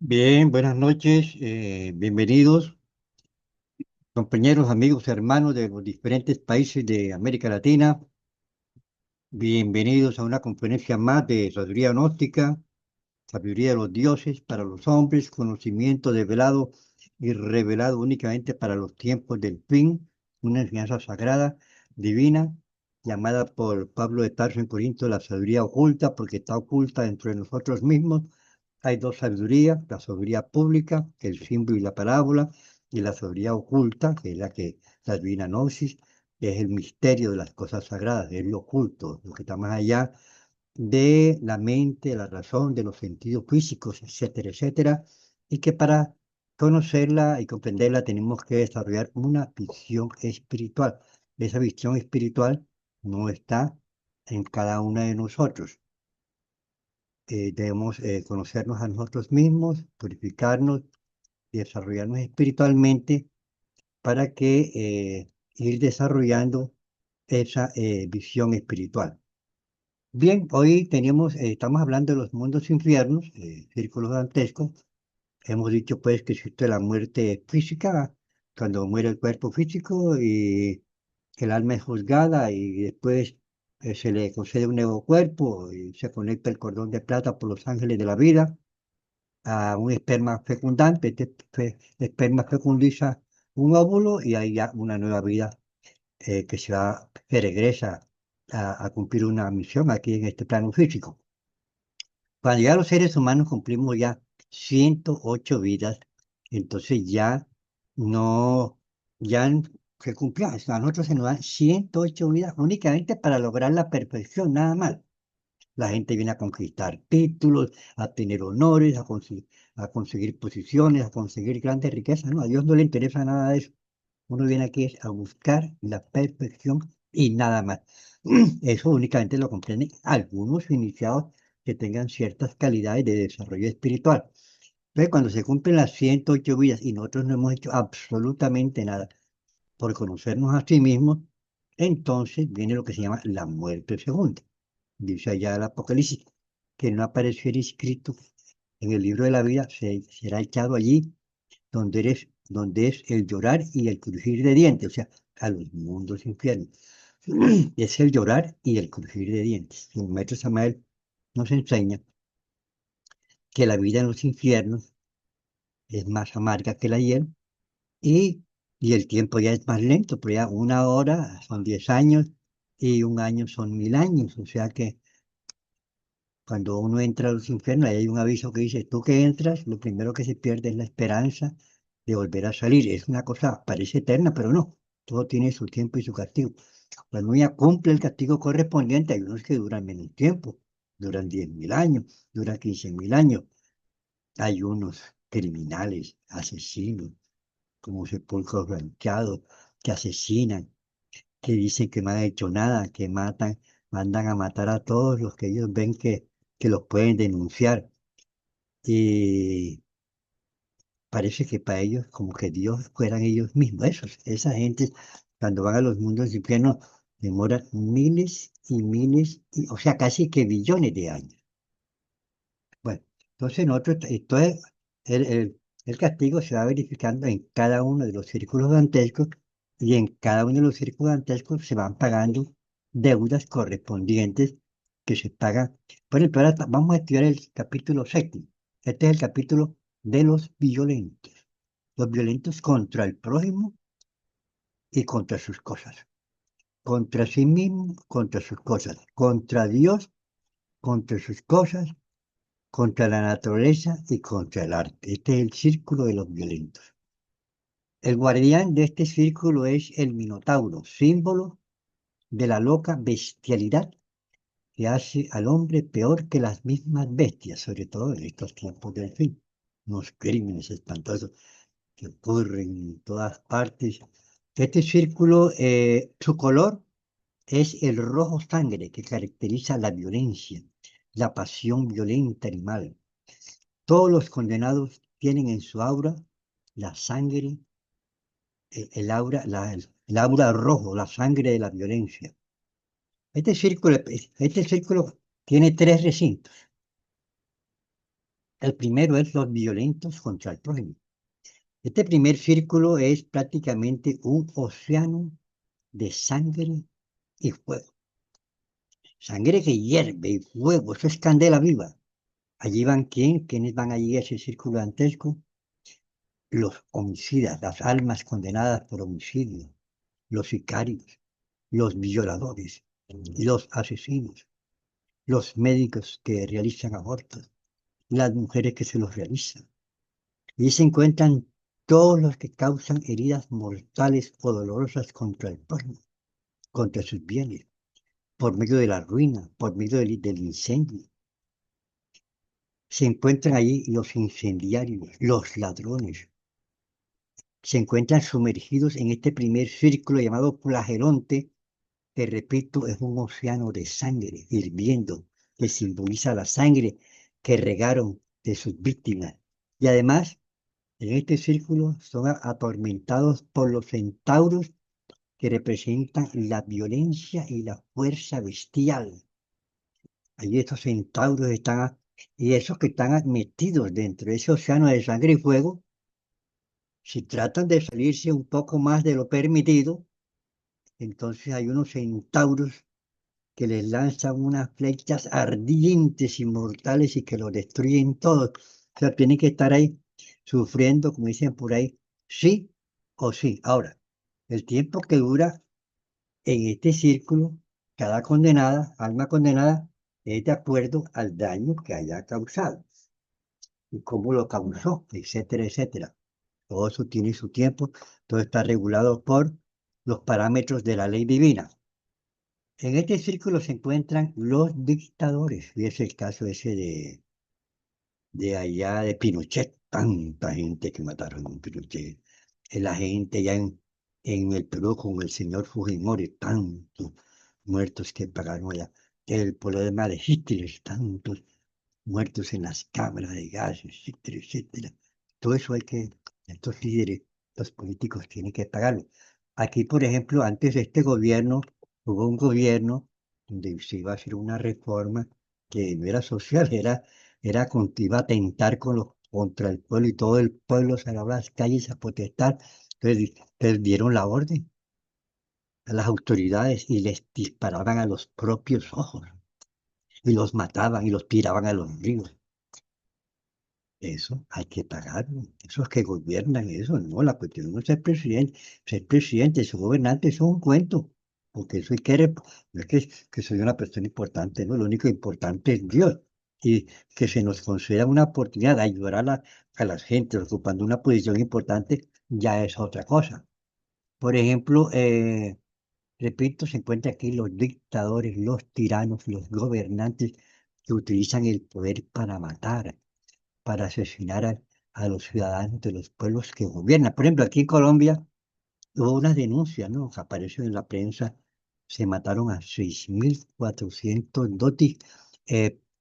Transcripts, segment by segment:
Bien, buenas noches, bienvenidos, compañeros, amigos, hermanos de los diferentes países de América Latina. Bienvenidos a una conferencia más de sabiduría gnóstica, sabiduría de los dioses para los hombres, conocimiento develado y revelado únicamente para los tiempos del fin, una enseñanza sagrada, divina, llamada por Pablo de Tarso en Corinto la sabiduría oculta, porque está oculta dentro de nosotros mismos. Hay dos sabidurías: la sabiduría pública, que es el símbolo y la parábola, y la sabiduría oculta, que es la divina gnosis, que es el misterio de las cosas sagradas, es lo oculto, lo que está más allá de la mente, de la razón, de los sentidos físicos, etcétera, etcétera, y que para conocerla y comprenderla tenemos que desarrollar una visión espiritual. Esa visión espiritual no está en cada uno de nosotros. Debemos conocernos a nosotros mismos, purificarnos y desarrollarnos espiritualmente para que ir desarrollando esa visión espiritual. Bien, hoy estamos hablando de los mundos infiernos, círculos dantescos. Hemos dicho pues que existe la muerte física, cuando muere el cuerpo físico y el alma es juzgada y después se le concede un nuevo cuerpo y se conecta el cordón de plata por los ángeles de la vida a un esperma fecundante. Esperma fecundiza un óvulo y hay ya una nueva vida que regresa a cumplir una misión aquí en este plano físico. Cuando ya los seres humanos cumplimos ya 108 vidas, entonces ya no, ya se cumplió. A nosotros se nos dan 108 vidas únicamente para lograr la perfección, nada más. La gente viene a conquistar títulos, a tener honores, a conseguir posiciones, a conseguir grandes riquezas. No, a Dios no le interesa nada de eso. Uno viene aquí es a buscar la perfección y nada más. Eso únicamente lo comprenden algunos iniciados que tengan ciertas calidades de desarrollo espiritual. Entonces, cuando se cumplen las 108 vidas y nosotros no hemos hecho absolutamente nada por conocernos a sí mismos, entonces viene lo que se llama la muerte segunda. Dice allá el Apocalipsis, que no apareciera escrito en el libro de la vida, será echado allí donde es el llorar y el crujir de dientes, o sea, a los mundos infiernos. Es el llorar y el crujir de dientes. El maestro Samael nos enseña que la vida en los infiernos es más amarga que la hiel y, y el tiempo ya es más lento, pero ya una hora son 10 años y un año son 1000 años, o sea que cuando uno entra a los infiernos, ahí hay un aviso que dice: tú que entras, lo primero que se pierde es la esperanza de volver a salir. Es una cosa, parece eterna, pero no. Todo tiene su tiempo y su castigo. Cuando uno ya cumple el castigo correspondiente, hay unos que duran menos tiempo, duran 10.000 años, duran 15.000 años. Hay unos criminales, asesinos, como sepulcros blanqueados, que asesinan, que dicen que no han hecho nada, que matan, mandan a matar a todos los que ellos ven que los pueden denunciar. Y parece que para ellos, como que Dios fueran ellos mismos. Esa gente, cuando van a los mundos infiernos, demoran miles y miles, o sea, casi que billones de años. Bueno, entonces entonces el castigo se va verificando en cada uno de los círculos dantescos y en cada uno de los círculos dantescos se van pagando deudas correspondientes que se pagan. Por ejemplo, ahora vamos a estudiar el capítulo séptimo. Este es el capítulo de los violentos. Los violentos contra el prójimo y contra sus cosas. Contra sí mismo, contra sus cosas. Contra Dios, contra sus cosas, contra la naturaleza y contra el arte. Este es el círculo de los violentos. El guardián de este círculo es el Minotauro, símbolo de la loca bestialidad que hace al hombre peor que las mismas bestias, sobre todo en estos tiempos del fin. Unos crímenes espantosos que ocurren en todas partes. Este círculo, su color es el rojo sangre que caracteriza la violencia, la pasión violenta animal. Todos los condenados tienen en su aura la sangre, el aura rojo, la sangre de la violencia. Este círculo tiene tres recintos. El primero es los violentos contra el prójimo. Este primer círculo es prácticamente un océano de sangre y fuego. Sangre que hierve y fuego, eso es candela viva. Allí van ¿quiénes van allí a ese círculo dantesco? Los homicidas, las almas condenadas por homicidio, los sicarios, los violadores, los asesinos, los médicos que realizan abortos, las mujeres que se los realizan. Y se encuentran todos los que causan heridas mortales o dolorosas contra el prójimo, contra sus bienes, por medio de la ruina, por medio del incendio. Se encuentran allí los incendiarios, los ladrones. Se encuentran sumergidos en este primer círculo llamado flagelonte, que repito, es un océano de sangre hirviendo, que simboliza la sangre que regaron de sus víctimas. Y además, en este círculo son atormentados por los centauros que representan la violencia y la fuerza bestial. Allí estos centauros están, y esos que están metidos dentro de ese océano de sangre y fuego, si tratan de salirse un poco más de lo permitido, entonces hay unos centauros que les lanzan unas flechas ardientes y mortales y que lo destruyen todo. O sea, tienen que estar ahí sufriendo, como dicen por ahí, sí o sí. Ahora, el tiempo que dura en este círculo, cada condenada, alma condenada, es de acuerdo al daño que haya causado y cómo lo causó, etcétera, etcétera. Todo eso tiene su tiempo, todo está regulado por los parámetros de la ley divina. En este círculo se encuentran los dictadores, y es el caso ese de allá de Pinochet, tanta gente que mataron a Pinochet, la gente ya en el Perú con el señor Fujimori, tantos muertos que pagaron allá, el problema de Hitler, tantos muertos en las cámaras de gas, etcétera, etcétera. Todo eso hay que, estos líderes, los políticos tienen que pagarlo. Aquí, por ejemplo, antes de este gobierno, hubo un gobierno donde se iba a hacer una reforma que no era social, iba a atentar contra el pueblo y todo el pueblo salió a las calles a protestar. Entonces dieron la orden a las autoridades y les disparaban a los propios ojos y los mataban y los tiraban a los ríos. Eso hay que pagarlo. Esos que gobiernan, eso no, la cuestión no es ser presidente, ser gobernante, eso es un cuento. Porque eso hay que, no es que soy una persona importante, no, lo único importante es Dios. Y que se nos conceda una oportunidad de ayudar a la gente ocupando una posición importante, ya es otra cosa. Por ejemplo, repito, se encuentran aquí los dictadores, los tiranos, los gobernantes que utilizan el poder para matar, para asesinar a los ciudadanos de los pueblos que gobiernan. Por ejemplo, aquí en Colombia hubo una denuncia, ¿no? Que apareció en la prensa, se mataron a 6.400 dotis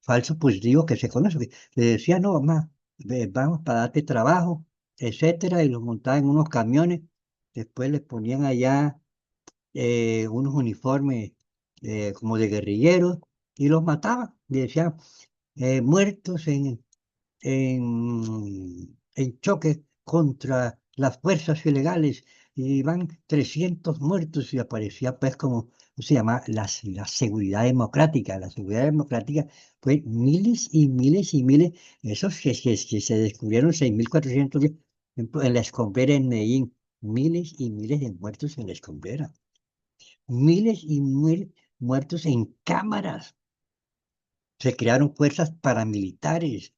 falsos positivos que se conocen. Le decían, no, vamos para darte trabajo, etcétera, y los montaban en unos camiones, después les ponían allá unos uniformes como de guerrilleros y los mataban. Y decían, muertos en choque contra las fuerzas ilegales y van 300 muertos y aparecía pues como se llama la seguridad democrática. La seguridad democrática fue miles y miles y miles, esos que se descubrieron 6.400 por ejemplo, en la escombrera en Medellín, miles y miles de muertos en la escombrera, miles y miles muertos en cámaras. Se crearon fuerzas paramilitares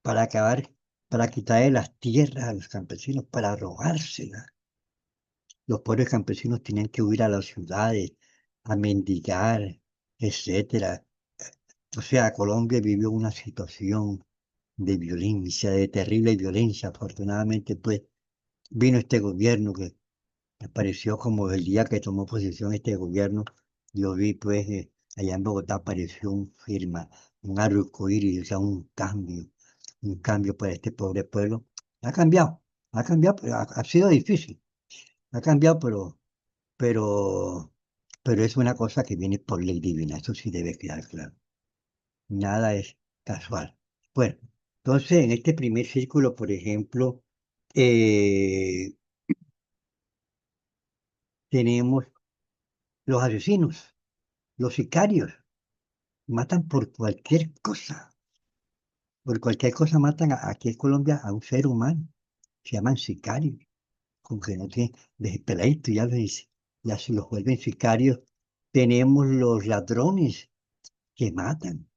para acabar, para quitarle las tierras a los campesinos, para robárselas. Los pobres campesinos tenían que huir a las ciudades, a mendigar, etcétera. O sea, Colombia vivió una situación de violencia, de terrible violencia. Afortunadamente, pues, vino este gobierno que me pareció como el día que tomó posesión este gobierno, yo vi, pues, allá en Bogotá apareció un arcoíris, o sea, un cambio para este pobre pueblo. Ha cambiado, pero ha sido difícil, ha cambiado, pero, pero es una cosa que viene por ley divina, eso sí debe quedar claro. Nada es casual. Bueno, Entonces, en este primer círculo, por ejemplo, eh, tenemos los asesinos, los sicarios, matan por cualquier cosa matan aquí en Colombia a un ser humano, se llaman sicarios, como que no tienen, desde peladito ya ya se los vuelven sicarios. Tenemos los ladrones que matan,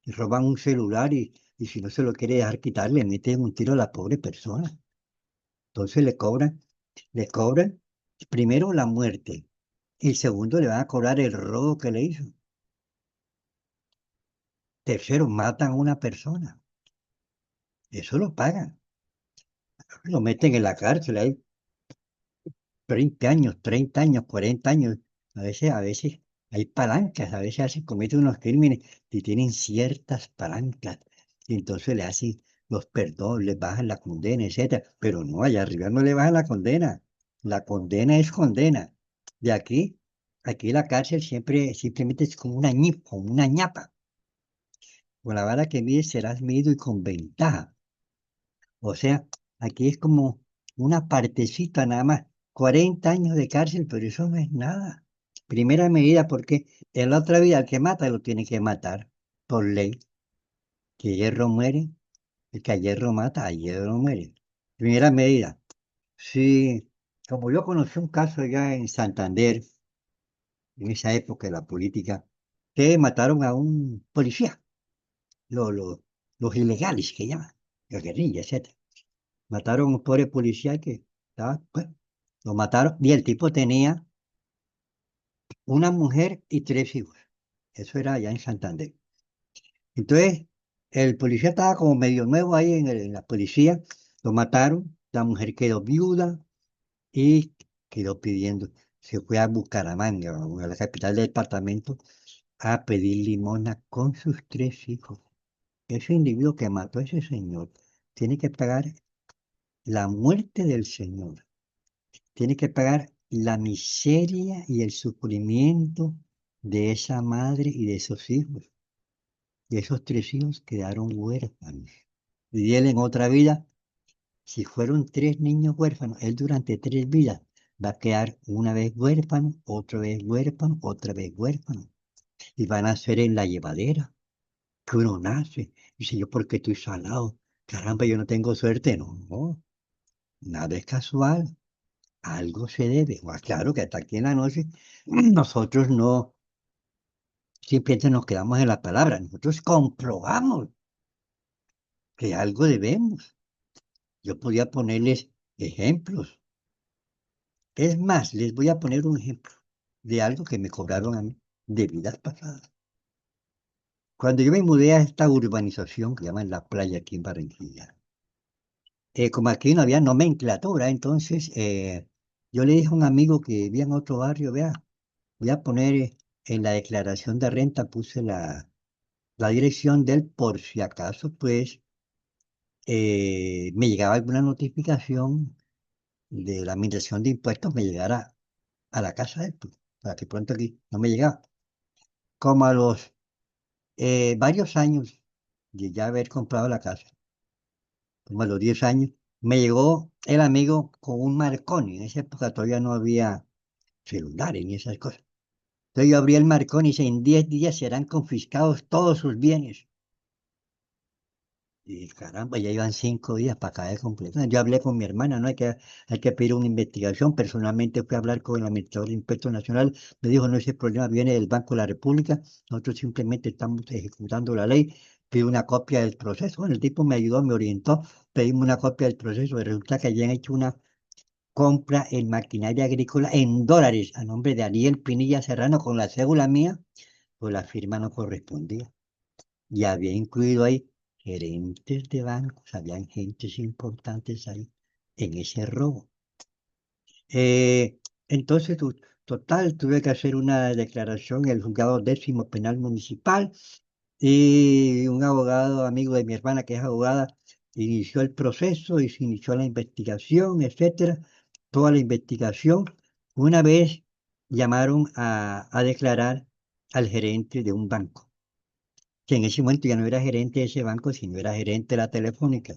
que roban un celular y si no se lo quiere dejar quitar, le meten un tiro a la pobre persona. Entonces le cobran primero la muerte y segundo le van a cobrar el robo que le hizo. Tercero, matan a una persona. Eso lo pagan. Lo meten en la cárcel ahí 20 años, 30 años, 40 años. A veces hay palancas, a veces hacen, cometen unos crímenes y tienen ciertas palancas. Y entonces le hacen los perdones, les bajan la condena, etcétera. Pero no, allá arriba no le bajan la condena. La condena es condena. De aquí la cárcel simplemente es como como una ñapa. Con la vara que mides serás medido y con ventaja. O sea, aquí es como una partecita nada más. 40 años de cárcel, pero eso no es nada. Primera medida, porque en la otra vida el que mata lo tiene que matar por ley. Que hierro muere, el que a hierro mata, a hierro muere. Primera medida. Sí, como yo conocí un caso ya en Santander, en esa época de la política, que mataron a un policía, lo- lo- los ilegales que llaman, la guerrilla, etc. Mataron a un pobre policía que estaba, pues, lo mataron y el tipo tenía una mujer y tres hijos. Eso era allá en Santander. Entonces, el policía estaba como medio nuevo ahí en la policía, lo mataron, la mujer quedó viuda y quedó pidiendo, se fue a Bucaramanga, a la capital del departamento, a pedir limosna con sus tres hijos. Ese individuo que mató a ese señor tiene que pagar la muerte del señor. Tiene que pagar la miseria y el sufrimiento de esa madre y de esos hijos. Y esos tres hijos quedaron huérfanos. Y él en otra vida, si fueron tres niños huérfanos, él durante tres vidas va a quedar una vez huérfano, otra vez huérfano, otra vez huérfano. Y van a ser en la llevadera, que uno nace. Dice yo, ¿por qué estoy salado? Caramba, yo no tengo suerte. No, no, nada es casual. Algo se debe. O claro que hasta aquí en la noche nosotros no simplemente nos quedamos en la palabra, nosotros comprobamos que algo debemos. Yo podía ponerles ejemplos. Es más, les voy a poner un ejemplo de algo que me cobraron a mí de vidas pasadas. Cuando yo me mudé a esta urbanización que llaman La Playa aquí en Barranquilla, como aquí no había nomenclatura, entonces yo le dije a un amigo que vivía en otro barrio, vea, voy a poner en la declaración de renta, puse la dirección del por si acaso, pues me llegaba alguna notificación de la administración de impuestos, me llegara a la casa de él, pues, para que pronto aquí no me llegaba. Como a los varios años de ya haber comprado la casa, como a los 10 años, me llegó el amigo con un marcón. En esa época todavía no había celulares ni esas cosas. Entonces yo abrí el marcón y dice, en 10 días serán confiscados todos sus bienes. Y caramba, ya iban 5 días para caer completo. Yo hablé con mi hermana, ¿no? Hay que pedir una investigación. Personalmente fui a hablar con el administrador de Impuestos Nacional. Me dijo, no, ese problema viene del Banco de la República. Nosotros simplemente estamos ejecutando la ley. Pido una copia del proceso. Bueno, el tipo me ayudó, me orientó. Pedimos una copia del proceso. Y resulta que habían hecho una compra en maquinaria agrícola en dólares a nombre de Ariel Pinilla Serrano con la cédula mía, pues la firma no correspondía. Y había incluido ahí gerentes de bancos, habían gentes importantes ahí en ese robo. Eh, entonces, total, tuve que hacer una declaración en el juzgado décimo penal municipal y un abogado amigo de mi hermana, que es abogada, inició el proceso y se inició la investigación, etcétera. Toda la investigación. Una vez llamaron a declarar al gerente de un banco. que en ese momento ya no era gerente de ese banco, sino era gerente de la Telefónica.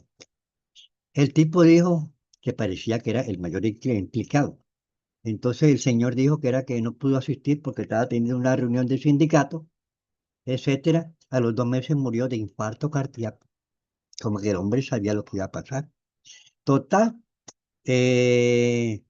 El tipo dijo que parecía que era el mayor implicado. Entonces el señor dijo que era que no pudo asistir porque estaba teniendo una reunión de sindicato, etcétera. A los 2 meses murió de infarto cardíaco, como que el hombre sabía lo que iba a pasar. Total, eh,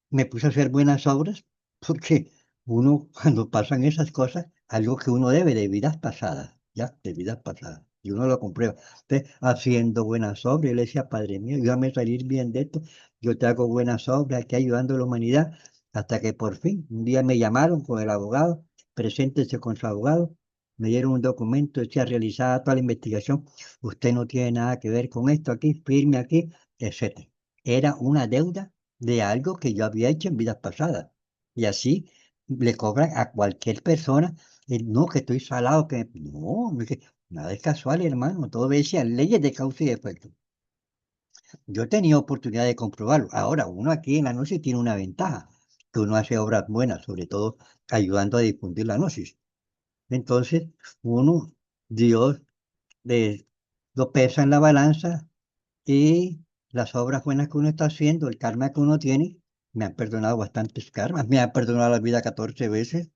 me puse a hacer buenas obras, porque uno cuando pasan esas cosas, algo que uno debe de vidas pasadas, ya, de vidas pasadas, y uno lo comprueba. Entonces, haciendo buenas obras, yo le decía, Padre mío, ayúdame a salir bien de esto, yo te hago buenas obras aquí ayudando a la humanidad, hasta que por fin, un día me llamaron con el abogado, preséntese con su abogado, me dieron un documento, decía, realizada toda la investigación, usted no tiene nada que ver con esto aquí, firme aquí, etcétera. Era una deuda de algo que yo había hecho en vidas pasadas. Y así le cobran a cualquier persona, no, que estoy salado, que no, nada es casual, hermano, todo obedece a leyes de causa y efecto. Yo he tenido oportunidad de comprobarlo. Ahora, uno aquí en la Gnosis tiene una ventaja, que uno hace obras buenas, sobre todo ayudando a difundir la Gnosis. Entonces, uno, Dios, le, lo pesa en la balanza y las obras buenas que uno está haciendo, el karma que uno tiene, me han perdonado bastantes karmas, me han perdonado la vida 14 veces,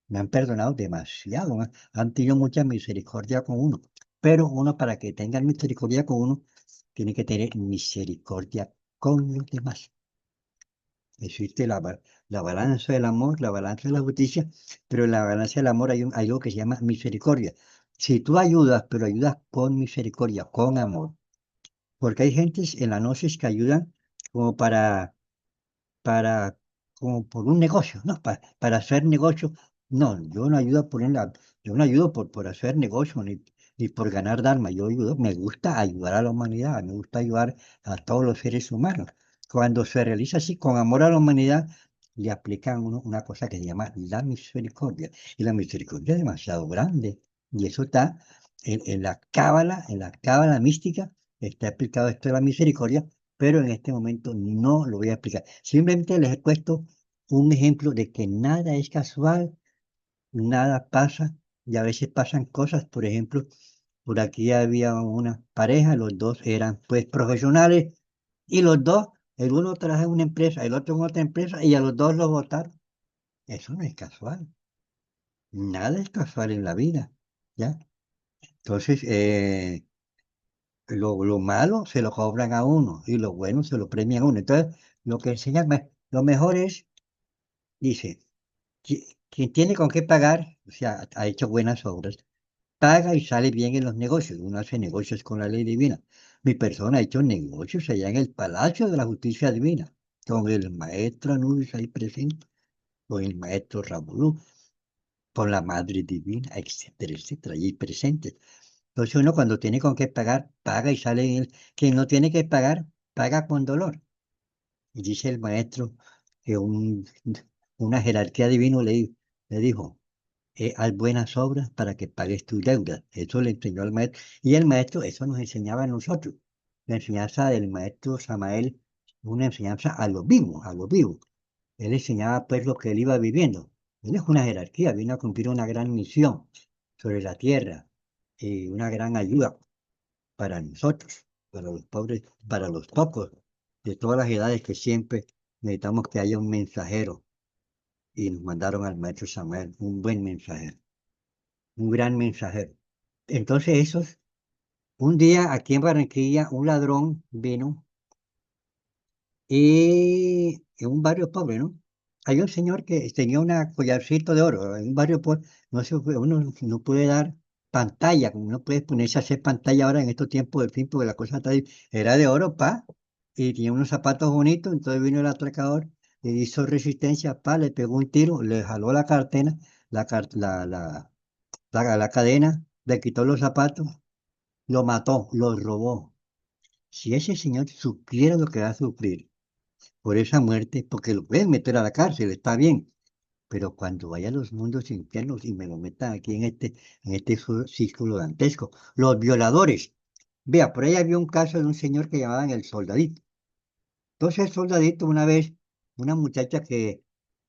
me han perdonado demasiado, han tenido mucha misericordia con uno. Pero uno para que tenga misericordia con uno, tiene que tener misericordia con los demás. Existe la balanza del amor, la balanza de la justicia, pero en la balanza del amor hay algo que se llama misericordia. Si tú ayudas, pero ayudas con misericordia, con amor, porque hay gentes en la gnosis que ayudan como para, como por un negocio, ¿no? Para hacer negocio. No, yo no ayudo yo no ayudo por hacer negocio ni por ganar dharma. Yo ayudo, me gusta ayudar a la humanidad, me gusta ayudar a todos los seres humanos. Cuando se realiza así, con amor a la humanidad, le aplican una cosa que se llama la misericordia. Y la misericordia es demasiado grande. Y eso está en la cábala mística, está explicado esto de la misericordia, pero en este momento no lo voy a explicar. Simplemente les he puesto un ejemplo de que nada es casual, nada pasa y a veces pasan cosas. Por ejemplo, por aquí había una pareja, los dos eran pues profesionales y los dos, el uno trabaja en una empresa, el otro en otra empresa y a los dos los votaron. Eso no es casual, nada es casual en la vida, ¿ya? Entonces, lo malo se lo cobran a uno y lo bueno se lo premian a uno. Entonces, lo que enseñan, lo mejor es, dice, quien tiene con qué pagar, o sea, ha hecho buenas obras, paga y sale bien en los negocios. Uno hace negocios con la ley divina. Mi persona ha hecho negocios allá en el Palacio de la Justicia Divina, con el maestro Anubis ahí presente, con el maestro Rabulú, con la Madre Divina, etcétera, etcétera, allí presentes. Entonces uno cuando tiene con qué pagar, paga y sale en el. Quien no tiene que pagar, paga con dolor. Y dice el maestro que una jerarquía divina le dijo, haz buenas obras para que pagues tus deudas. Eso le enseñó al maestro. Y el maestro, eso nos enseñaba a nosotros. La enseñanza del maestro Samael, una enseñanza a los vivos, a los vivos. Él enseñaba pues lo que él iba viviendo. Él es una jerarquía, vino a cumplir una gran misión sobre la tierra y una gran ayuda para nosotros, para los pobres, para los pocos, de todas las edades que siempre necesitamos que haya un mensajero. Y nos mandaron al maestro Samuel, un buen mensajero, un gran mensajero. Entonces esos, un día aquí en Barranquilla, un ladrón vino y en un barrio pobre, ¿no? Hay un señor que tenía un collarcito de oro, en un barrio pobre, no se uno no puede dar pantalla, como no puede ponerse a hacer pantalla ahora en estos tiempos del fin, porque la cosa está era de oro, pa, y tenía unos zapatos bonitos, entonces vino el atracador, le hizo resistencia, pa, le pegó un tiro, le jaló la cartera, la, car- la cadena, le quitó los zapatos, lo mató, lo robó. Si ese señor supiera lo que va a sufrir por esa muerte, porque lo pueden meter a la cárcel, está bien, pero cuando vaya a los mundos internos y me lo metan aquí en este círculo dantesco, los violadores. Vea, por ahí había un caso de un señor que llamaban el soldadito. Entonces el soldadito una vez, una muchacha que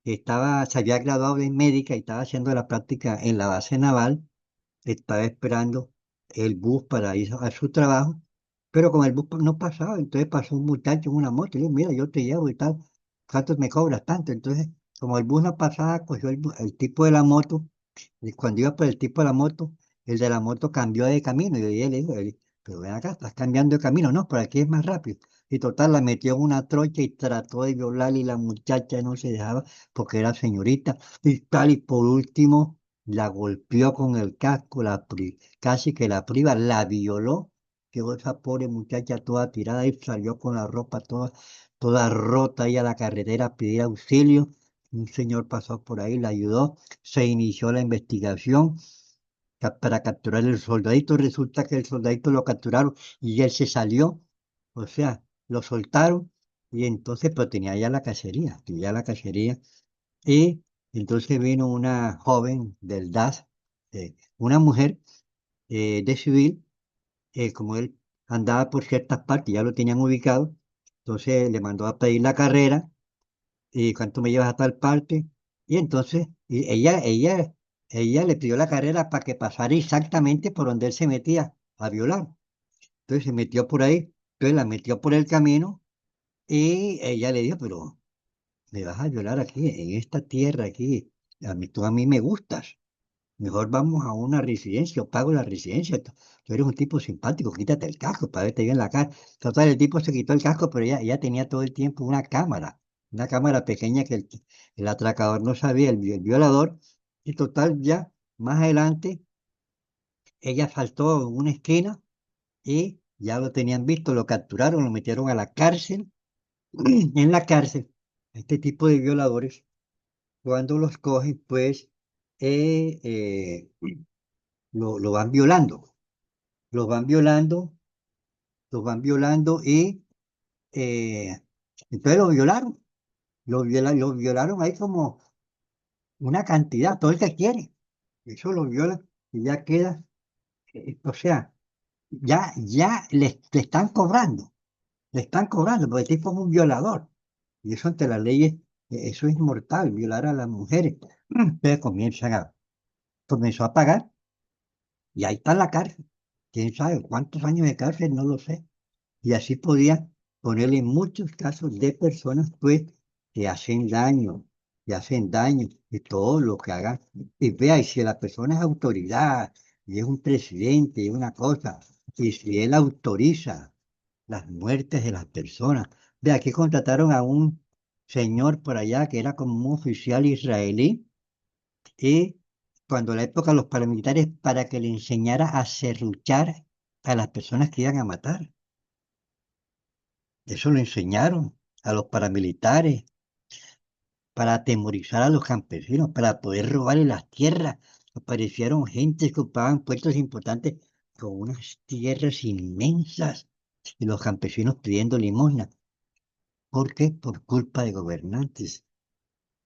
se había graduado de médica y estaba haciendo la práctica en la base naval, estaba esperando el bus para ir a su trabajo, pero como el bus no pasaba, entonces pasó un muchacho en una moto y dijo, mira, yo te llevo y tal, ¿cuánto me cobras tanto? Entonces, como el bus no pasaba, cogió el tipo de la moto y cuando iba por el tipo de la moto, el de la moto cambió de camino. Y yo le digo, pero ven acá, estás cambiando de camino. No, por aquí es más rápido. Y total, la metió en una trocha y trató de violarla y la muchacha no se dejaba porque era señorita. Y tal, y por último, la golpeó con el casco, casi que la priva, la violó. Quedó esa pobre muchacha toda tirada y salió con la ropa toda rota ahí a la carretera a pedir auxilio. Un señor pasó por ahí, la ayudó, se inició la investigación para capturar el soldadito. Resulta que el soldadito lo capturaron y él se salió, o sea, lo soltaron y entonces, pero tenía la cacería y entonces vino una joven del DAS, una mujer de civil, como él andaba por ciertas partes, ya lo tenían ubicado, entonces le mandó a pedir la carrera y cuánto me llevas a tal parte. Y entonces ella le pidió la carrera para que pasara exactamente por donde él se metía a violar. Entonces se metió por ahí, entonces la metió por el camino y ella le dijo, pero me vas a violar aquí, en esta tierra aquí, tú a mí me gustas. Mejor vamos a una residencia, yo pago la residencia. Tú eres un tipo simpático, quítate el casco para verte bien la cara. Total, el tipo se quitó el casco, pero ella tenía todo el tiempo una cámara pequeña que el atracador no sabía, el violador. Y total, ya más adelante, ella saltó en una esquina y ya lo tenían visto, lo capturaron, lo metieron a la cárcel. En la cárcel, este tipo de violadores, cuando los cogen, pues eh, eh, lo van violando. Los van violando, los van violando y eh, entonces lo violaron ahí como una cantidad, todo el que quiere, eso lo violan y ya queda, o sea, ya le están cobrando, porque el tipo es un violador, y eso ante las leyes, eso es mortal, violar a las mujeres. Entonces comenzó a pagar, y ahí está en la cárcel, quién sabe cuántos años de cárcel, no lo sé. Y así podía ponerle muchos casos de personas, pues, que hacen daño, y todo lo que hagan. Y vea, y si la persona es autoridad, y es un presidente, y una cosa, y si él autoriza las muertes de las personas. Vea, aquí contrataron a un señor por allá que era como un oficial israelí, y cuando la época de los paramilitares, para que le enseñara a serruchar a las personas que iban a matar. Eso lo enseñaron a los paramilitares para atemorizar a los campesinos, para poder robarle las tierras. Aparecieron gente que ocupaban puestos importantes con unas tierras inmensas y los campesinos pidiendo limosna. ¿Por qué? Por culpa de gobernantes.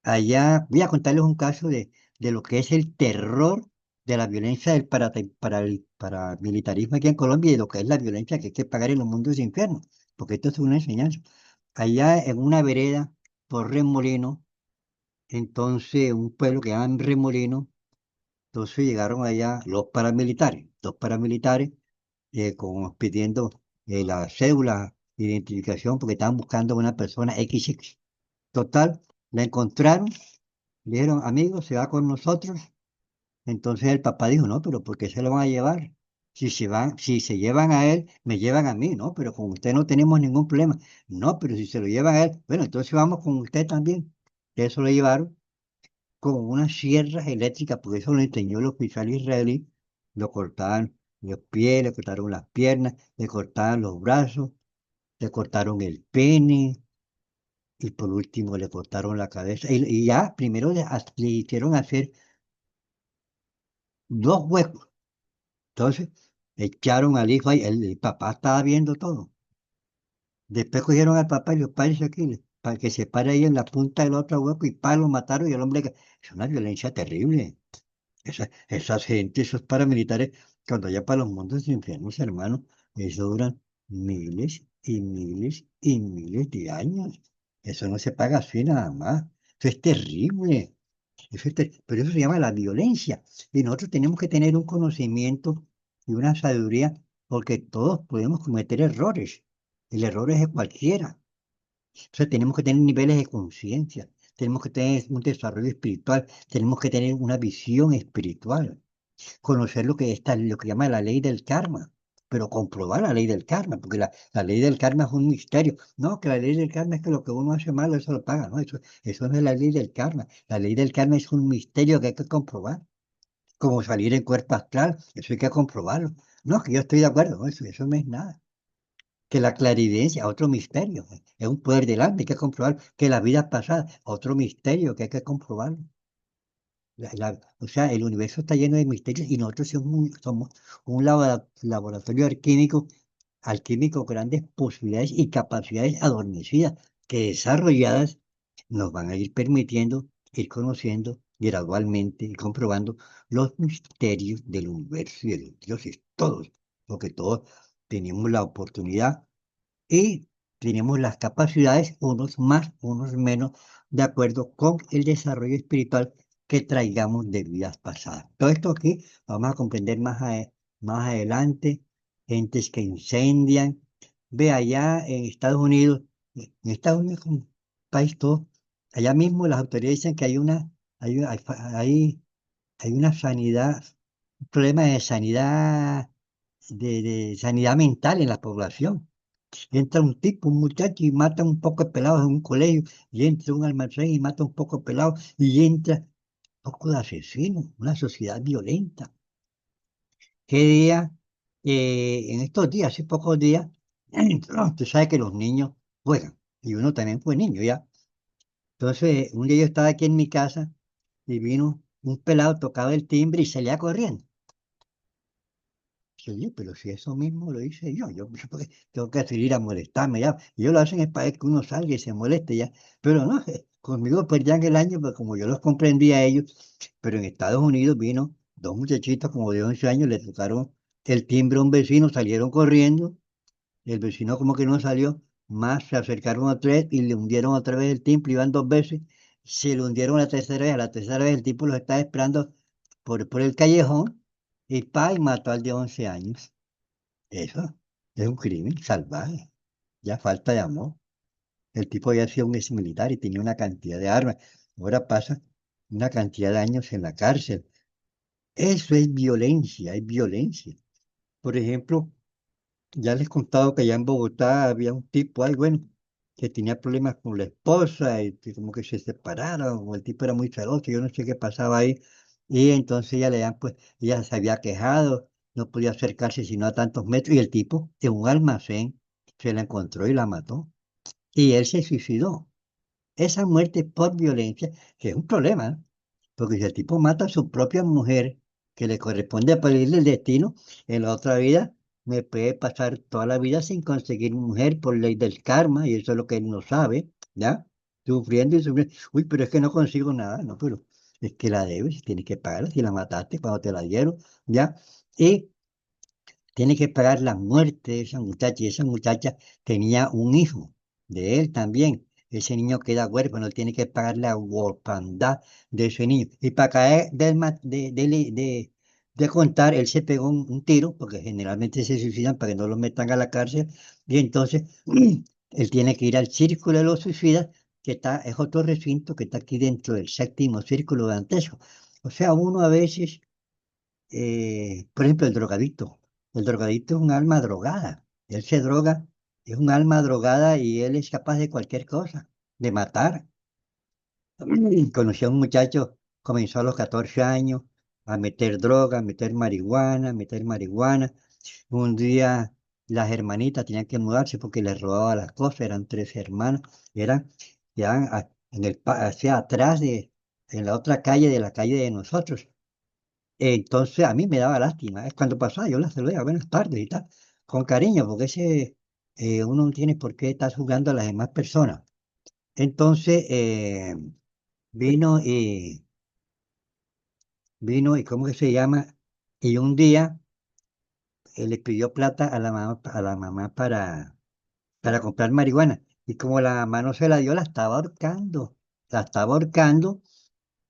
Allá voy a contarles un caso de lo que es el terror de la violencia del paramilitarismo aquí en Colombia y de lo que es la violencia que hay que pagar en los mundos infiernos, porque esto es una enseñanza. Allá en una vereda por Remolino, entonces un pueblo que llaman Remolino, entonces llegaron allá dos paramilitares pidiendo la cédula de identificación porque estaban buscando a una persona XX. Total, la encontraron, le dijeron, amigo, se va con nosotros. Entonces el papá dijo, no, pero ¿por qué se lo van a llevar? Si se llevan a él, me llevan a mí, ¿no? Pero con usted no tenemos ningún problema. No, pero si se lo llevan a él, bueno, entonces vamos con usted también. Eso lo llevaron con unas sierras eléctricas, porque eso lo enseñó el oficial israelí. Lo cortaban los pies, le cortaron las piernas, le cortaban los brazos, le cortaron el pene y por último le cortaron la cabeza. Y ya primero le hicieron hacer dos huecos. Entonces, echaron al hijo ahí, el papá estaba viendo todo. Después cogieron al papá y los padres aquí, para que se pare ahí en la punta del otro hueco y pa, lo mataron y el hombre... Es una violencia terrible. Esas gente, esos paramilitares, cuando ya para los mundos infiernos, hermano, eso duran miles y miles y miles de años. Eso no se paga así nada más. Eso es terrible. Pero eso se llama la violencia. Y nosotros tenemos que tener un conocimiento y una sabiduría porque todos podemos cometer errores. El error es de cualquiera. O sea, tenemos que tener niveles de conciencia, tenemos que tener un desarrollo espiritual, tenemos que tener una visión espiritual, conocer lo que llama la ley del karma, pero comprobar la ley del karma, porque la ley del karma es un misterio. No, que la ley del karma es que lo que uno hace malo, eso lo paga, no, eso no es la ley del karma. La ley del karma es un misterio que hay que comprobar, como salir en cuerpo astral, eso hay que comprobarlo. No, que yo estoy de acuerdo, no, eso no es nada que la clarividencia, otro misterio, es un poder del alma, hay que comprobar que la vida pasada, otro misterio que hay que comprobar. O sea, el universo está lleno de misterios y nosotros somos un laboratorio alquímico con grandes posibilidades y capacidades adormecidas que desarrolladas nos van a ir permitiendo ir conociendo gradualmente y comprobando los misterios del universo y de los dioses, todos, porque todos tenemos la oportunidad y tenemos las capacidades, unos más, unos menos, de acuerdo con el desarrollo espiritual que traigamos de vidas pasadas. Todo esto aquí vamos a comprender más adelante, gentes que incendian. Ve allá en Estados Unidos es un país todo, allá mismo las autoridades dicen que hay una sanidad, un problema de sanidad, de sanidad mental en la población. Entra un tipo, un muchacho y mata un poco de pelados en un colegio, y entra a un almacén y mata un poco de pelados, y entra un poco de asesinos, una sociedad violenta. ¿Qué día? En estos días, hace pocos días, tú sabes que los niños juegan, y uno también fue niño ya. Entonces, un día yo estaba aquí en mi casa y vino un pelado, tocaba el timbre y salía corriendo. Sí, oye, pero si eso mismo lo hice yo porque tengo que salir a molestarme ya. Y ellos lo hacen es para que uno salga y se moleste ya. Pero no, conmigo perdían el año, pues como yo los comprendía a ellos. Pero en Estados Unidos vino dos muchachitos como de 11 años, le tocaron el timbre a un vecino, salieron corriendo. El vecino como que no salió, más se acercaron a tres y le hundieron otra vez el timbre, iban dos veces. Se le hundieron la tercera vez, a la tercera vez el tipo los estaba esperando por el callejón y pa, y mató al de 11 años. Eso es un crimen salvaje, ya falta de amor. El tipo había sido un exmilitar y tenía una cantidad de armas. Ahora pasa una cantidad de años en la cárcel. Eso es violencia, es violencia. Por ejemplo, ya les he contado que allá en Bogotá había un tipo, ay, bueno, que tenía problemas con la esposa y que como que se separaron, o el tipo era muy celoso, yo no sé qué pasaba ahí. Y entonces ella se había quejado, no podía acercarse sino a tantos metros, y el tipo en un almacén se la encontró y la mató. Y él se suicidó. Esa muerte por violencia, que es un problema, ¿eh? Porque si el tipo mata a su propia mujer, que le corresponde pedirle el destino, en la otra vida me puede pasar toda la vida sin conseguir mujer por ley del karma, y eso es lo que él no sabe, ¿ya? Sufriendo y sufriendo. Uy, pero es que no consigo nada, no, pero es que la debes, tienes que pagarla si la mataste cuando te la dieron, ¿ya? Y tiene que pagar la muerte de esa muchacha, y esa muchacha tenía un hijo de él también. Ese niño queda huérfano, él tiene que pagar la orfandad de ese niño. Y para caer de contar, él se pegó un tiro, porque generalmente se suicidan para que no lo metan a la cárcel, y entonces él tiene que ir al círculo de los suicidas, es otro recinto que está aquí dentro del séptimo círculo dantesco. O sea, uno a veces por ejemplo, el drogadicto. El drogadicto es un alma drogada. Él se droga, es un alma drogada y él es capaz de cualquier cosa, de matar. Conocí a un muchacho, comenzó a los 14 años a meter droga, a meter marihuana. Un día las hermanitas tenían que mudarse porque les robaba las cosas, eran tres hermanas, eran, eran hacia atrás en la otra calle de la calle de nosotros. Entonces a mí me daba lástima. Es cuando pasaba, yo la saludaba, buenas tardes y tal, con cariño, porque uno no tiene por qué estar jugando a las demás personas. Entonces vino y ¿cómo que se llama? Y un día le pidió plata a la mamá para comprar marihuana. Y como la mamá no se la dio, la estaba ahorcando. La estaba ahorcando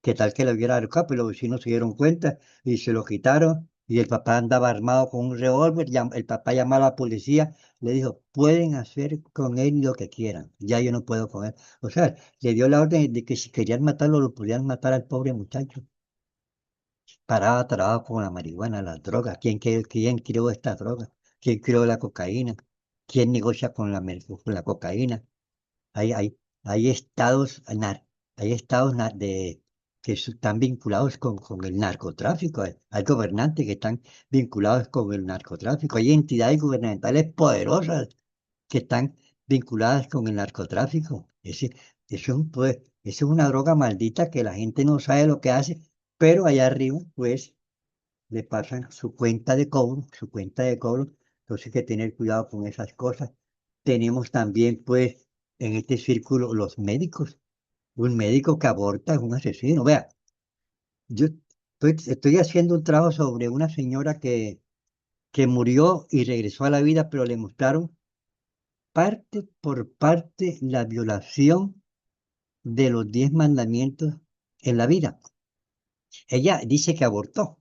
¿Qué tal que le hubiera ahorcado? Pero los vecinos se dieron cuenta y se lo quitaron. Y el papá andaba armado con un revólver. El papá llamó a la policía, le dijo, pueden hacer con él lo que quieran. Ya yo no puedo con él. O sea, le dio la orden de que si querían matarlo, lo podían matar al pobre muchacho. Paraba trabajo con la marihuana, las drogas. ¿Quién creó esta droga? ¿Quién creó la cocaína? ¿Quién negocia con con la cocaína? Hay, hay, hay estados, hay estados están vinculados con el narcotráfico. Hay gobernantes que están vinculados con el narcotráfico. Hay entidades gubernamentales poderosas que están vinculadas con el narcotráfico. Eso es una droga maldita que la gente no sabe lo que hace, pero allá arriba, pues, le pasan su cuenta de cobro. Entonces hay que tener cuidado con esas cosas. Tenemos también, pues, en este círculo los médicos. Un médico que aborta es un asesino. Vea, yo estoy haciendo un trabajo sobre una señora que murió y regresó a la vida, pero le mostraron parte por parte la violación de los 10 mandamientos en la vida. Ella dice que abortó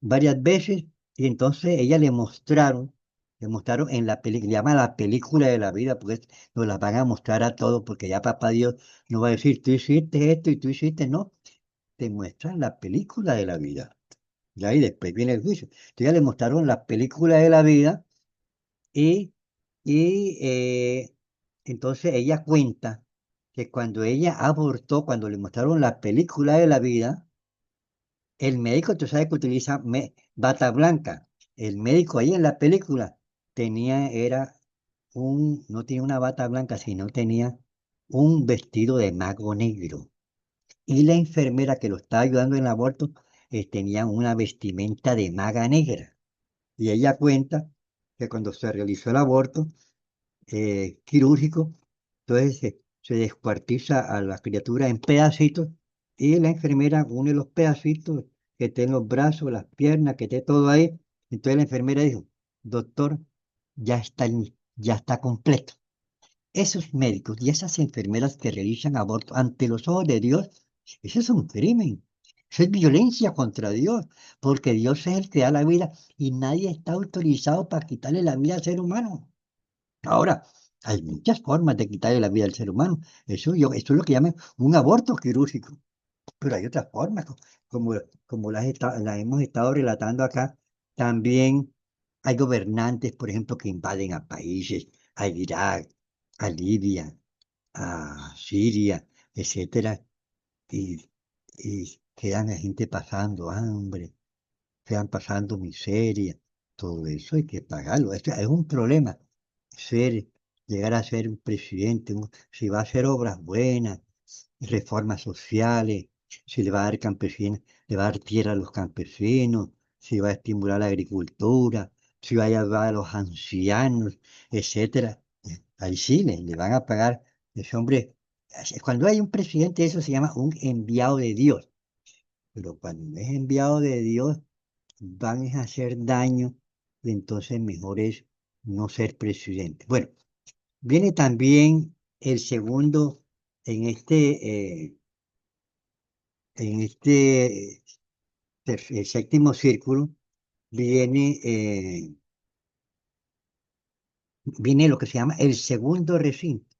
varias veces y entonces ella le mostraron en la película, llama la película de la vida, porque nos la van a mostrar a todos, porque ya papá Dios no va a decir, tú hiciste esto y tú hiciste, no, te muestran la película de la vida. Ya y después viene el juicio. Entonces ya le mostraron la película de la vida y, y entonces ella cuenta que cuando ella abortó, cuando le mostraron la película de la vida, el médico, tú sabes que utiliza bata blanca. El médico ahí en la película no tenía una bata blanca, sino tenía un vestido de mago negro. Y la enfermera que lo estaba ayudando en el aborto tenía una vestimenta de maga negra. Y ella cuenta que cuando se realizó el aborto, quirúrgico, entonces se descuartiza a la criatura en pedacitos y la enfermera une los pedacitos que esté en los brazos, las piernas, que esté todo ahí. Entonces la enfermera dijo, doctor, ya está completo. Esos médicos y esas enfermeras que realizan aborto ante los ojos de Dios, eso es un crimen. Eso es violencia contra Dios, porque Dios es el que da la vida y nadie está autorizado para quitarle la vida al ser humano. Ahora, hay muchas formas de quitarle la vida al ser humano. Eso es lo que llaman un aborto quirúrgico. Pero hay otras formas, como, como las hemos estado relatando acá. También hay gobernantes, por ejemplo, que invaden a países, a Irak, a Libia, a Siria, etcétera, y quedan la gente pasando hambre, quedan pasando miseria. Todo eso hay que pagarlo. Esto es un problema ser, llegar a ser un presidente, si va a hacer obras buenas, reformas sociales, si le va a dar campesinos, le va a dar tierra a los campesinos, si va a estimular la agricultura, si va a ayudar a los ancianos, etcétera. Ahí sí le van a pagar. Ese hombre, cuando hay un presidente, eso se llama un enviado de Dios. Pero cuando no es enviado de Dios, van a hacer daño, y entonces mejor es no ser presidente. Bueno, viene también el segundo, en el séptimo círculo, viene, viene lo que se llama el segundo recinto.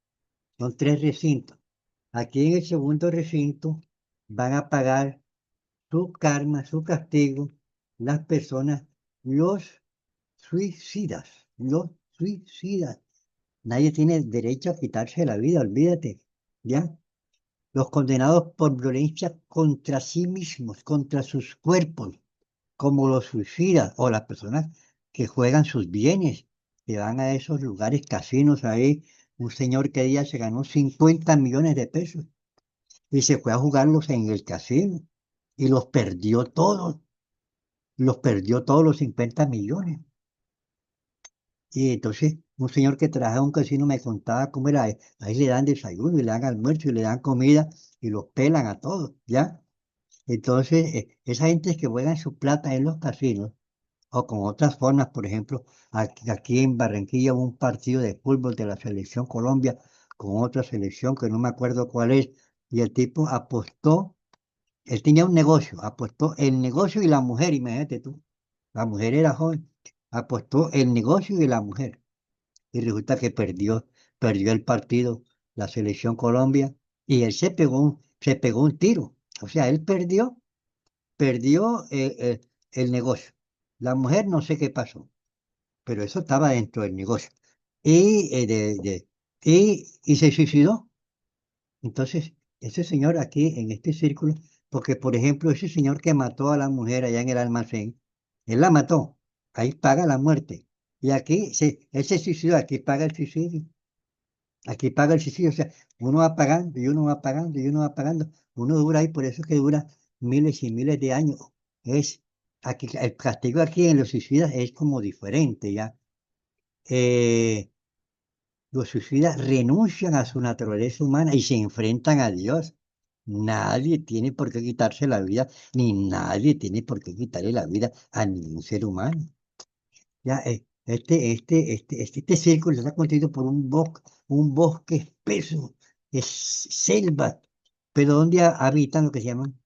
Son 3 recintos. Aquí en el segundo recinto van a pagar su karma, su castigo, las personas, los suicidas, los suicidas. Nadie tiene derecho a quitarse la vida, olvídate, ¿ya? Los condenados por violencia contra sí mismos, contra sus cuerpos, como los suicidas o las personas que juegan sus bienes, que van a esos lugares casinos ahí. Un señor que día se ganó 50 millones de pesos y se fue a jugarlos en el casino y los perdió todos los 50 millones. Y entonces un señor que trabaja en un casino me contaba cómo era, ahí le dan desayuno y le dan almuerzo y le dan comida y los pelan a todos, ¿ya? Entonces, esa gente que juega su plata en los casinos, o con otras formas, por ejemplo, aquí en Barranquilla hubo un partido de fútbol de la selección Colombia con otra selección que no me acuerdo cuál es, Y el tipo apostó, él tenía un negocio, apostó el negocio y la mujer, imagínate tú. La mujer era joven, apostó el negocio y la mujer. Y resulta que perdió el partido, la selección Colombia, y él se pegó un tiro. O sea, él perdió el negocio. La mujer no sé qué pasó, pero eso estaba dentro del negocio. Y se suicidó. Entonces, ese señor aquí en este círculo, porque por ejemplo, ese señor que mató a la mujer allá en el almacén, él la mató, ahí paga la muerte. Y aquí, él se suicidó, aquí paga el suicidio. Aquí paga el suicidio, o sea, uno va pagando y uno va pagando y uno va pagando. Uno dura ahí, por eso es que dura miles y miles de años. Aquí, el castigo aquí en los suicidas es como diferente, ¿ya? Eh, los suicidas renuncian a su naturaleza humana y se enfrentan a Dios. Nadie tiene por qué quitarse la vida, ni nadie tiene por qué quitarle la vida a ningún ser humano. Ya, este círculo está constituido por un bosque espeso, es selva, pero donde habitan lo que se llaman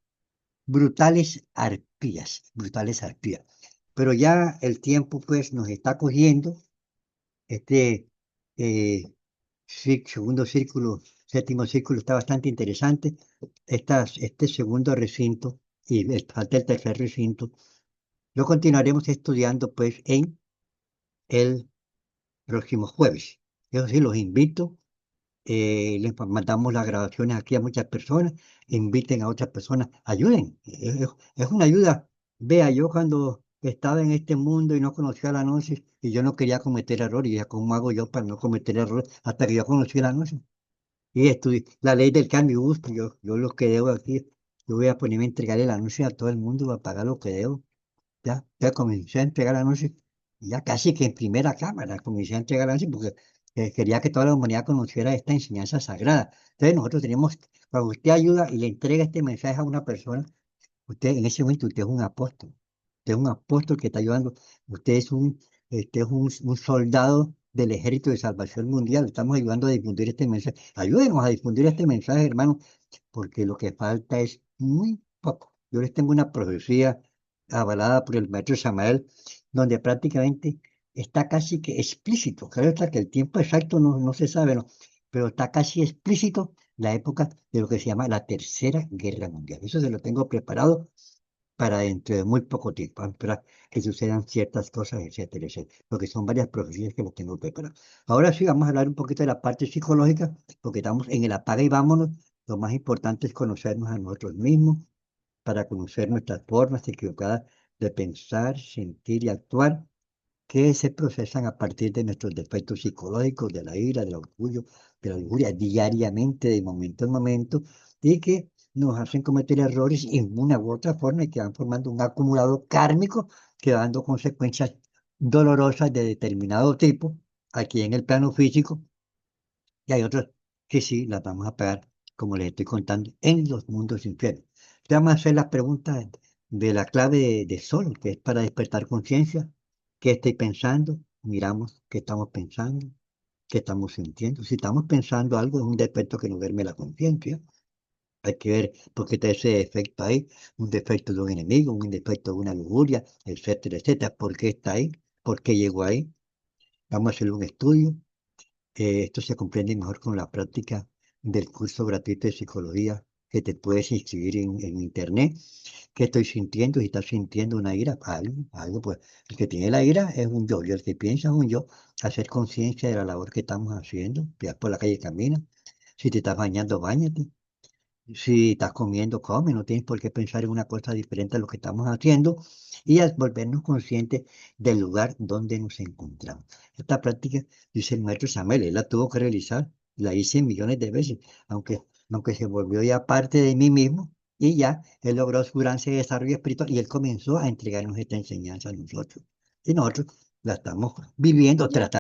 brutales arpías, brutales arpías. Pero ya el tiempo pues nos está cogiendo, este segundo círculo, séptimo círculo está bastante interesante. Este segundo recinto y falta el tercer recinto, lo continuaremos estudiando pues en el próximo jueves. Eso sí, los invito, mandamos las grabaciones aquí a muchas personas, inviten a otras personas, ayuden, es una ayuda. Vea, yo cuando estaba en este mundo y no conocía la gnosis, y yo no quería cometer errores, y ya cómo hago yo para no cometer errores hasta que yo conocí la gnosis. Y estudié la ley del cambio justo, yo lo que debo aquí, yo voy a ponerme a entregarle la gnosis a todo el mundo para pagar lo que debo. Ya comencé a entregar anuncios, ya casi que en primera cámara comencé a entregar anuncios porque quería que toda la humanidad conociera esta enseñanza sagrada. Entonces nosotros tenemos, cuando usted ayuda y le entrega este mensaje a una persona, usted en ese momento usted es un apóstol. Usted es un apóstol que está ayudando. Usted es un soldado del Ejército de Salvación Mundial. Estamos ayudando a difundir este mensaje. Ayúdenos a difundir este mensaje, hermano, porque lo que falta es muy poco. Yo les tengo una profecía avalada por el maestro Samael, donde prácticamente está casi que explícito. Claro está que el tiempo exacto no se sabe, ¿no? Pero está casi explícito la época de lo que se llama la Tercera Guerra Mundial. Eso se lo tengo preparado para dentro de muy poco tiempo, para que sucedan ciertas cosas, etcétera, etcétera. Porque son varias profecías que las tengo preparadas. Ahora sí, vamos a hablar un poquito de la parte psicológica, porque estamos en el apaga y vámonos. Lo más importante es conocernos a nosotros mismos para conocer nuestras formas equivocadas de pensar, sentir y actuar que se procesan a partir de nuestros defectos psicológicos, de la ira, del orgullo, de la lujuria, diariamente, de momento en momento, y que nos hacen cometer errores en una u otra forma y que van formando un acumulado kármico que va dando consecuencias dolorosas de determinado tipo aquí en el plano físico, y hay otras que sí las vamos a pagar, como les estoy contando, en los mundos infiernos. Te vamos a hacer las preguntas de la clave de Sol, que es para despertar conciencia. ¿Qué estoy pensando? Miramos qué estamos pensando, qué estamos sintiendo. Si estamos pensando algo, es un defecto que nos duerme la conciencia. Hay que ver por qué está ese defecto ahí, un defecto de un enemigo, un defecto de una lujuria, etcétera, etcétera. ¿Por qué está ahí? ¿Por qué llegó ahí? Vamos a hacer un estudio. Esto se comprende mejor con la práctica del curso gratuito de psicología que te puedes inscribir en internet. ¿Qué estoy sintiendo? Si estás sintiendo una ira, algo, pues el que tiene la ira es un yo, y el que piensa es un yo. Hacer conciencia de la labor que estamos haciendo, ya por la calle camina. Si te estás bañando, báñate. Si estás comiendo, come, no tienes por qué pensar en una cosa diferente a lo que estamos haciendo y al volvernos conscientes del lugar donde nos encontramos. Esta práctica, dice el maestro Samuel, él la tuvo que realizar, la hice millones de veces, aunque se volvió ya parte de mí mismo y ya él logró su gran desarrollo espiritual y él comenzó a entregarnos esta enseñanza a nosotros. Y nosotros la estamos viviendo, tratando.